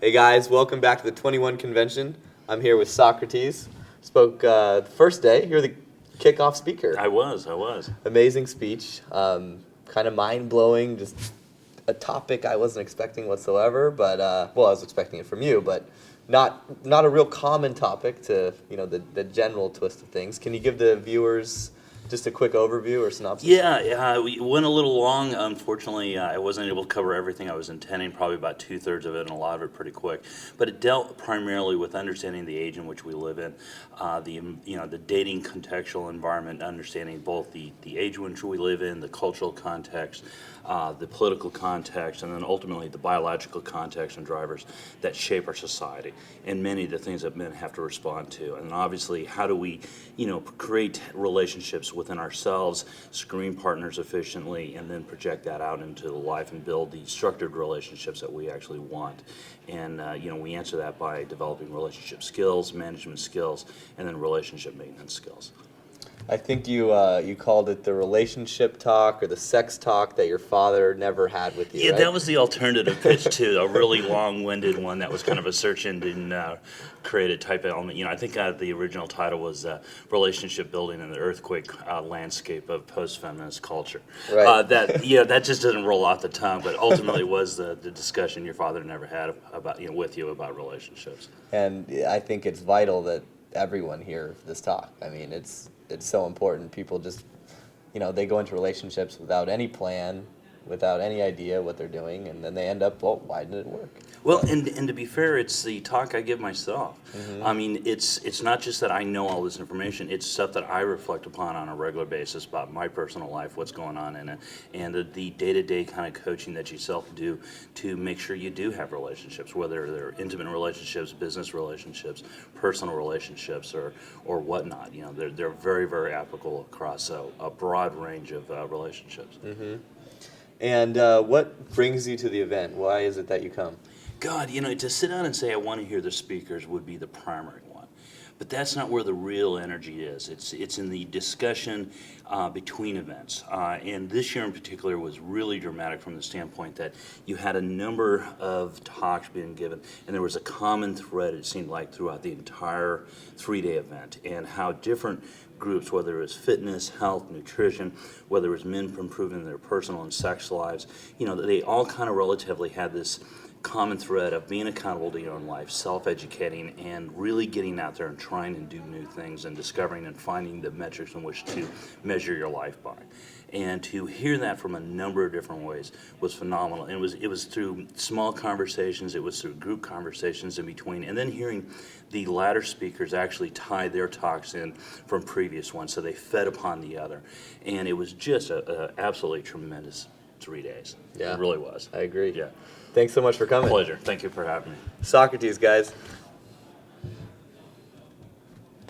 Hey guys, welcome back to the 21 convention. I'm here with Socrates. Spoke the first day. You're the kickoff speaker. I was. Amazing speech. Kind of mind-blowing, just a topic I wasn't expecting whatsoever, but, well, I was expecting it from you, but not a real common topic to, the general twist of things. Can you give the viewers just a quick overview or synopsis? Yeah, we went a little long. Unfortunately, I wasn't able to cover everything I was intending, probably about 2/3 of it, and a lot of it pretty quick. But it dealt primarily with understanding the age in which we live in, the dating contextual environment, understanding both the age in which we live in, the cultural context, the political context, and then ultimately the biological context and drivers that shape our society, and many of the things that men have to respond to. And obviously, how do we, create relationships within ourselves, screen partners efficiently, and then project that out into life and build the structured relationships that we actually want. And we answer that by developing relationship skills, management skills, and then relationship maintenance skills. I think you called it the relationship talk or the sex talk that your father never had with you. Yeah, right? That was the alternative pitch too, a really long-winded one that was kind of a search engine created type element. I think the original title was "Relationship Building in the Earthquake Landscape of Post-Feminist Culture." Right. That just doesn't roll off the tongue, but ultimately was the discussion your father never had about with you about relationships. And I think it's vital that everyone hear this talk. I mean, it's so important. People just, they go into relationships without any plan, without any idea what they're doing, and then they end up, well, why did it work? Well, and to be fair, it's the talk I give myself. Mm-hmm. I mean, it's not just that I know all this information. It's stuff that I reflect upon on a regular basis about my personal life, what's going on in it, and the day-to-day kind of coaching that you self do to make sure you do have relationships, whether they're intimate relationships, business relationships, personal relationships, or whatnot. They're very, very applicable across a broad range of relationships. Mm-hmm. And what brings you to the event? Why is it that you come? God, to sit down and say I want to hear the speakers would be the primary one. But that's not where the real energy is. It's in the discussion between events. And this year in particular was really dramatic from the standpoint that you had a number of talks being given, and there was a common thread, it seemed like, throughout the entire 3-day event, and how different groups, whether it was fitness, health, nutrition, whether it was men improving their personal and sex lives, they all kind of relatively had this common thread of being accountable to your own life, self-educating, and really getting out there and trying to do new things and discovering and finding the metrics in which to measure your life by. And to hear that from a number of different ways was phenomenal. And it was through small conversations, it was through group conversations in between, and then hearing the latter speakers actually tie their talks in from previous ones, so they fed upon the other. And it was just a absolutely tremendous 3 days. Yeah. It really was. I agree. Yeah. Thanks so much for coming. Pleasure. Thank you for having me. Socrates, guys.